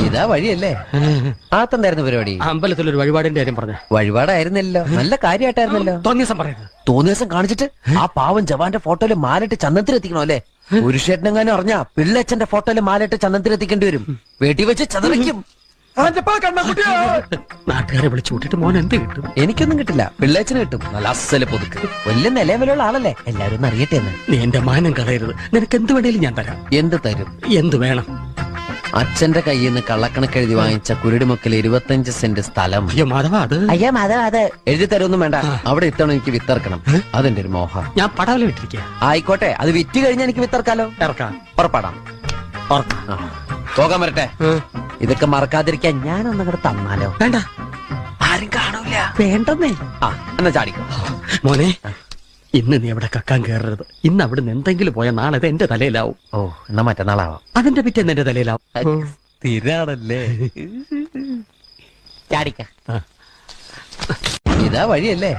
ഇതാ വഴിയല്ലേ? ആത്തെന്തായിരുന്നു പരിപാടി? അമ്പലത്തിലൊരു വഴിപാടിന്റെ കാര്യം പറഞ്ഞ വഴിപാടായിരുന്നല്ലോ, നല്ല കാര്യമായിട്ടായിരുന്നല്ലോ. തോന്നിയ ദിവസം പറയുന്നത്. തോന്നിയ ദിവസം കാണിച്ചിട്ട് ആ പാവം ജവാന്റെ ഫോട്ടോയില് മാലിട്ട് ചന്ദനത്തിലെത്തിക്കണോ അല്ലേ? പുരുഷേട്ടനെങ്ങാനും അറിഞ്ഞാ പിള്ളേച്ചന്റെ ഫോട്ടോയില് മാലിട്ട് ചന്ദനത്തിലെത്തിക്കേണ്ടി വരും. വീട്ടിൽ വെച്ച് ചതറിക്കും. നാട്ടുകാരെ വിളിച്ചു കൂട്ടിട്ട് മോൻ എന്ത് കിട്ടും? എനിക്കൊന്നും കിട്ടില്ല, പിള്ളേച്ചന് കിട്ടും. നല്ല അസല് പുതുക്ക്, വലിയ നിലവിലുള്ള ആളല്ലേ, എല്ലാരും ഒന്ന് അറിയട്ടെ എന്ന്. നീ എന്റെ മാനം കളയരുത്. നിനക്ക് എന്ത് വേണേലും ഞാൻ തരാം. എന്ത് തരും? എന്ത് വേണം? അച്ഛന്റെ കയ്യിൽ നിന്ന് കള്ളക്കണക്ക് എഴുതി വാങ്ങിച്ച കുരുടിമുക്കിൽ 25 സെന്റ് സ്ഥലം. അയ്യോ മാധവ, അത് അയ്യാ മാധവ, അത് എഴുതി തരൊന്നും വേണ്ട. അവിടെ ഇത്തവണ എനിക്ക് വിത്തർക്കണം, അതെന്റെ ഒരു മോഹം. ഞാൻ പടവല വിട്ടിരിക്കുക. ആയിക്കോട്ടെ, അത് വിറ്റ് കഴിഞ്ഞാൽ എനിക്ക് വിത്തർക്കാലോ. ഇറക്കാം. പുറപ്പെടാം. പോകാൻ വരട്ടെ. ഇതൊക്കെ മറക്കാതിരിക്കാൻ ഞാനൊന്നും കൂടെ തന്നാലോ? വേണ്ട, ആരും കാണൂല. വേണ്ടെന്നേ. എന്നാ ചാടിക്കോ മോനെ. ഇന്ന് നീ അവിടെ കക്കാൻ കയറരുത്. ഇന്ന് അവിടെ നിന്ന് എന്തെങ്കിലും പോയ നാളെ അത് എന്റെ തലയിലാവും. ഓ, എന്നാ മറ്റന്നാളാവാം. അതിന്റെ പിറ്റേന്ന് എന്റെ തലയിലാവും. സ്ഥിരാണല്ലേ? ചാടിക്ക. ഇതാ വഴിയല്ലേ?